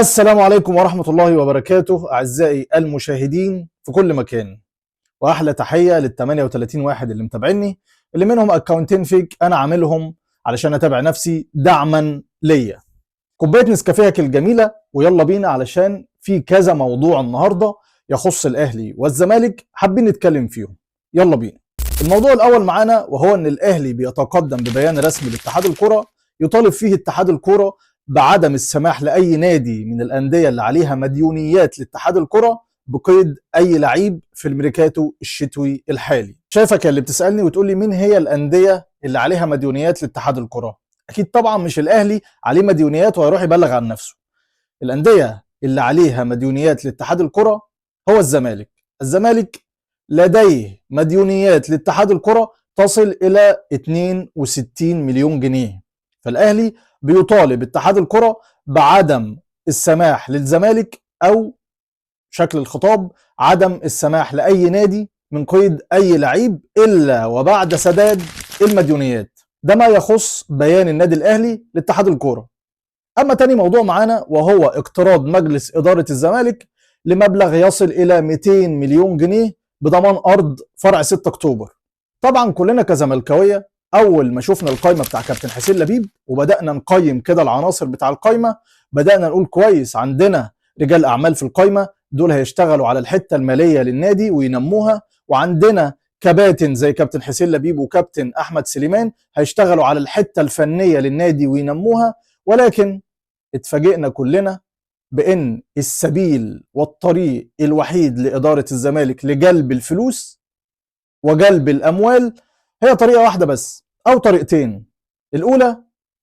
السلام عليكم ورحمة الله وبركاته أعزائي المشاهدين في كل مكان، وأحلى تحية لل 38 واحد اللي متابعني، اللي منهم أكاونتين فيك أنا عاملهم علشان أتابع نفسي دعما ليا. كوباية نسكافيهك الجميلة ويلا بينا، علشان في كذا موضوع النهاردة يخص الأهلي والزمالك حابين نتكلم فيهم. يلا بينا. الموضوع الأول معانا وهو أن الأهلي بيتقدم ببيان رسمي لاتحاد الكرة يطالب فيه اتحاد الكرة بعدم السماح لأي نادي من الأندية اللي عليها مديونيات لاتحاد الكرة بقيد أي لعيب في الميركاتو الشتوي الحالي. شايفك اللي بتسألني وتقول لي مين هي الأندية اللي عليها مديونيات لاتحاد الكرة؟ أكيد طبعا مش الأهلي عليه مديونيات وهيروح يبلغ عن نفسه. الأندية اللي عليها مديونيات لاتحاد الكرة هو الزمالك. الزمالك لديه مديونيات لاتحاد الكرة تصل إلى 62 مليون جنيه. فالأهلي بيطالب اتحاد الكرة بعدم السماح للزمالك، أو شكل الخطاب عدم السماح لأي نادي من قيد أي لعيب إلا وبعد سداد المديونيات. ده ما يخص بيان النادي الأهلي لاتحاد الكرة. أما تاني موضوع معانا وهو اقتراض مجلس إدارة الزمالك لمبلغ يصل إلى 200 مليون جنيه بضمان أرض فرع 6 أكتوبر. طبعا كلنا كزملكاوية أول ما شفنا القايمة بتاع كابتن حسين لبيب وبدأنا نقيم كده العناصر بتاع القايمة، بدأنا نقول كويس، عندنا رجال أعمال في القايمة، دول هيشتغلوا على الحتة المالية للنادي وينموها، وعندنا كباتن زي كابتن حسين لبيب وكابتن أحمد سليمان هيشتغلوا على الحتة الفنية للنادي وينموها. ولكن اتفاجئنا كلنا بأن السبيل والطريق الوحيد لإدارة الزمالك لجلب الفلوس وجلب الأموال هي طريقة واحدة بس، أو طريقتين. الأولى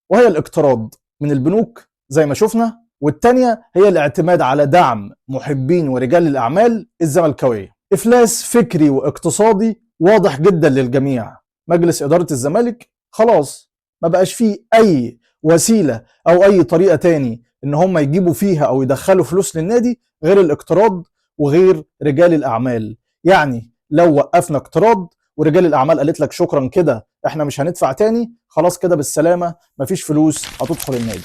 وهي الاقتراض من البنوك زي ما شفنا، والتانية هي الاعتماد على دعم محبين ورجال الأعمال الزملكاوية. إفلاس فكري واقتصادي واضح جدا للجميع. مجلس إدارة الزمالك خلاص ما بقاش فيه أي وسيلة أو أي طريقة تاني إن هم يجيبوا فيها أو يدخلوا فلوس للنادي غير الاقتراض وغير رجال الأعمال. يعني لو وقفنا اقتراض ورجال الأعمال قالت لك شكرا كده احنا مش هندفع تاني، خلاص كده بالسلامة مفيش فلوس هتدخل النادي.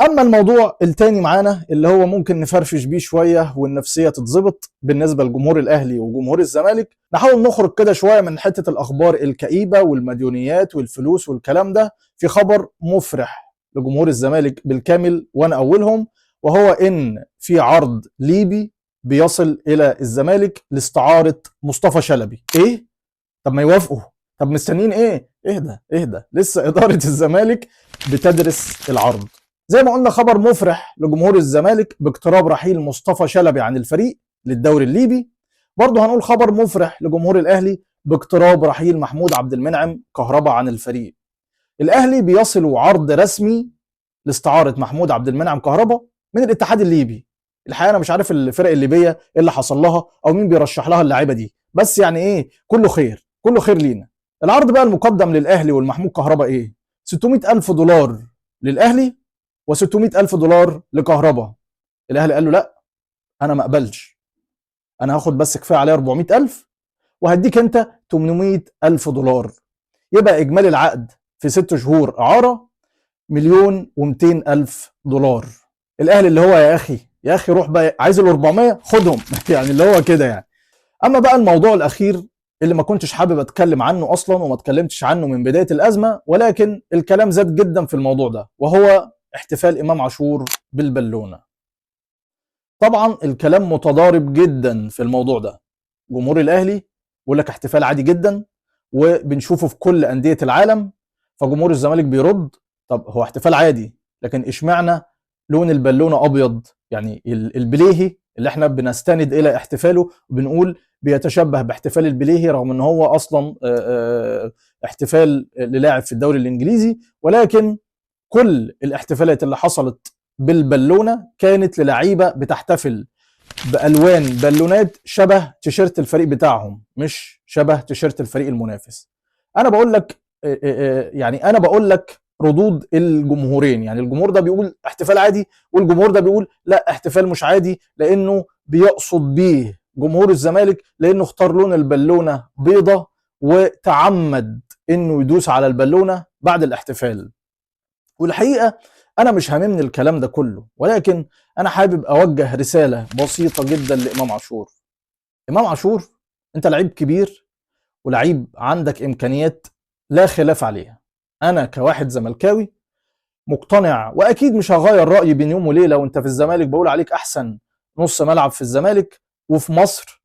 اما الموضوع التاني معانا اللي هو ممكن نفرفش بيه شويه والنفسيه تتظبط بالنسبه لجمهور الاهلي وجمهور الزمالك، نحاول نخرج كده شويه من حته الاخبار الكئيبه والمديونيات والفلوس والكلام ده في خبر مفرح لجمهور الزمالك بالكامل وانا اولهم، وهو ان في عرض ليبي بيصل الى الزمالك لاستعاره مصطفى شلبي. ايه؟ طب ما يوافقوا، طب مستنيين ايه؟ اهدى لسه اداره الزمالك بتدرس العرض. زي ما قلنا خبر مفرح لجمهور الزمالك باقتراب رحيل مصطفى شلبي عن الفريق للدوري الليبي. برضه هنقول خبر مفرح لجمهور الاهلي باقتراب رحيل محمود عبد المنعم كهربا عن الفريق. الاهلي بيصل عرض رسمي لاستعاره محمود عبد المنعم كهربا من الاتحاد الليبي. الحقيقه انا مش عارف الفرق الليبيه ايه اللي حصل لها او مين بيرشح لها اللعيبه دي، بس يعني ايه، كله خير كله خير لينا. العرض بقى المقدم للاهلي والمحمود كهربا ايه؟ 600,000 دولار للاهلي و600,000 دولار لكهربا. الاهلي قال له لا، انا ما اقبلش، انا هاخد بس كفايه عليا 400,000 وهديك انت 800,000 دولار. يبقى اجمالي العقد في 6 شهور اعاره 1,200,000 دولار. الاهلي اللي هو يا اخي روح بقى، عايز ال 400 خدهم يعني اللي هو كده يعني. اما بقى الموضوع الاخير اللي ما كنتش حابب اتكلم عنه اصلا وما اتكلمتش عنه من بدايه الازمه، ولكن الكلام زاد جدا في الموضوع ده، وهو احتفال امام عاشور بالبالونه. طبعا الكلام متضارب جدا في الموضوع ده. جمهور الاهلي بيقول لك احتفال عادي جدا وبنشوفه في كل انديه العالم، فجمهور الزمالك بيرد طب هو احتفال عادي لكن اشمعنى لون البالونه ابيض؟ يعني البليهي اللي احنا بنستند الى احتفاله وبنقول بيتشبه باحتفال البليهي رغم ان هو اصلا احتفال للاعب في الدوري الانجليزي، ولكن كل الاحتفالات اللي حصلت بالبالونه كانت للعيبه بتحتفل بالوان بالونات شبه تيشيرت الفريق بتاعهم مش شبه تيشيرت الفريق المنافس. انا بقول لك يعني انا بقول لك ردود الجمهورين، يعني الجمهور ده بيقول احتفال عادي والجمهور ده بيقول لا احتفال مش عادي، لانه بيقصد بيه جمهور الزمالك لانه اختار لون البالونه بيضه وتعمد انه يدوس على البالونه بعد الاحتفال. والحقيقه انا مش هاممني الكلام ده كله، ولكن انا حابب اوجه رساله بسيطه جدا لامام عاشور. امام عاشور، انت لعيب كبير ولعيب عندك امكانيات لا خلاف عليها. انا كواحد زملكاوي مقتنع، واكيد مش هغير رايي بين يوم وليله وانت في الزمالك بقول عليك احسن نص ملعب في الزمالك وفي مصر،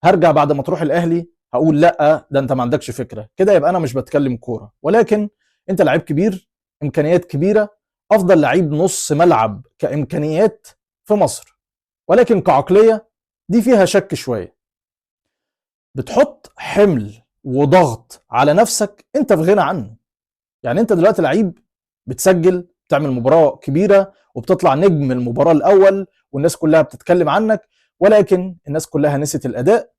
هرجع بعد ما تروح الاهلي هقول لا ده انت ما عندكش فكره كده، يبقى انا مش بتكلم كوره. ولكن انت لعيب كبير، امكانيات كبيره، افضل لعيب نص ملعب كامكانيات في مصر، ولكن كعقليه دي فيها شك شويه. بتحط حمل وضغط على نفسك انت في غنى عنه. يعني انت دلوقتي لعيب بتسجل، بتعمل مباراه كبيره وبتطلع نجم المباراه الاول والناس كلها بتتكلم عنك، ولكن الناس كلها نسيت الاداء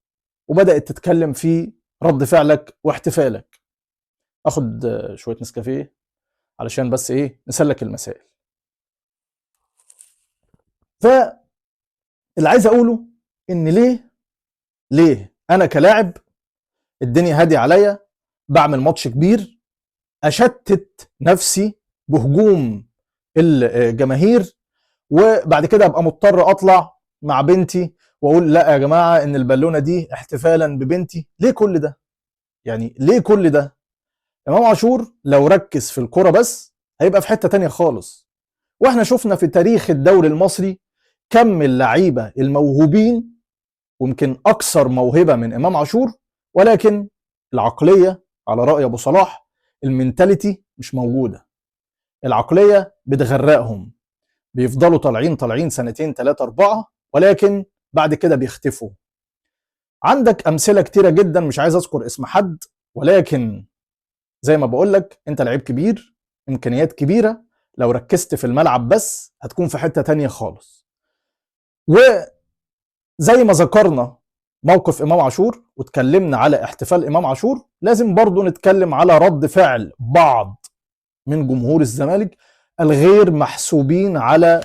وبدات تتكلم في رد فعلك واحتفالك. اخد شويه نسكافيه علشان بس ايه نسلك المسائل. فاللي عايز اقوله ان ليه انا كلاعب الدنيا هاديه عليا، بعمل ماتش كبير، اشتت نفسي بهجوم الجماهير، وبعد كده ابقى مضطر اطلع مع بنتي واقول لا يا جماعه ان البالونه دي احتفالا ببنتي. ليه كل ده؟ يعني ليه كل ده؟ امام عاشور لو ركز في الكرة بس هيبقى في حتة تانية خالص. واحنا شفنا في تاريخ الدوري المصري كم اللعيبة الموهوبين، ويمكن اكثر موهبة من امام عاشور، ولكن العقلية على رأي ابو صلاح المينتاليتي مش موجودة. العقلية بتغرقهم، بيفضلوا طالعين سنتين ثلاثة أربعة، ولكن بعد كده بيختفوا. عندك أمثلة كتيرة جدا، مش عايز أذكر اسم حد، ولكن زي ما بقول لك انت لعيب كبير، امكانيات كبيره، لو ركزت في الملعب بس هتكون في حته تانية خالص. وزي ما ذكرنا موقف امام عاشور واتكلمنا على احتفال امام عاشور، لازم برضو نتكلم على رد فعل بعض من جمهور الزمالك الغير محسوبين على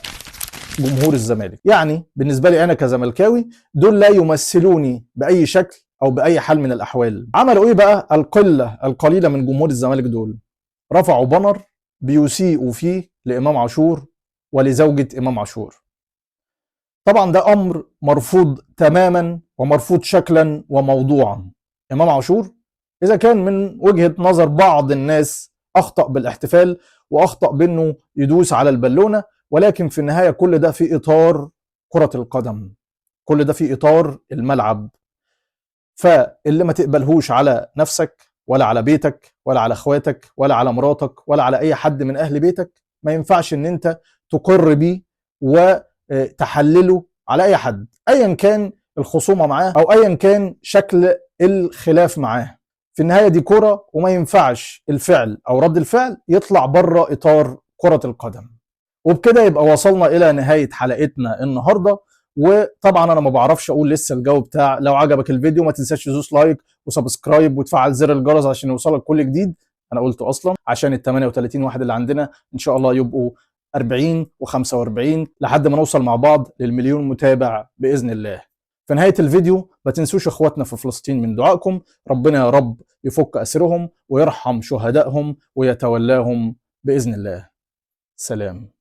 جمهور الزمالك. يعني بالنسبه لي انا كزملكاوي دول لا يمثلوني باي شكل او باي حال من الاحوال. عملوا ايه بقى القله القليله من جمهور الزمالك دول؟ رفعوا بانر بيسيئوا فيه لامام عاشور ولزوجة امام عاشور. طبعا ده امر مرفوض تماما ومرفوض شكلا وموضوعا. امام عاشور اذا كان من وجهة نظر بعض الناس اخطأ بالاحتفال واخطأ بانه يدوس على البالونة، ولكن في النهاية كل ده في اطار كرة القدم، كل ده في اطار الملعب. فاللي ما تقبلهوش على نفسك ولا على بيتك ولا على اخواتك ولا على مراتك ولا على اي حد من اهل بيتك، ما ينفعش ان انت تقر بيه وتحلله على اي حد ايا كان الخصومه معاه او ايا كان شكل الخلاف معاه. في النهايه دي كرة، وما ينفعش الفعل او رد الفعل يطلع بره اطار كرة القدم. وبكده يبقى وصلنا الى نهايه حلقتنا النهارده. وطبعا انا ما بعرفش اقول لسه الجو بتاع، لو عجبك الفيديو ما تنساش تدوس لايك وسبسكرايب وتفعل زر الجرس عشان يوصلك كل جديد. انا قلته اصلا عشان ال 38 واحد اللي عندنا ان شاء الله يبقوا 40 و45 لحد ما نوصل مع بعض للمليون متابع باذن الله. في نهايه الفيديو ما تنسوش اخواتنا في فلسطين من دعائكم، ربنا يا رب يفك اسرهم ويرحم شهدائهم ويتولاهم باذن الله. سلام.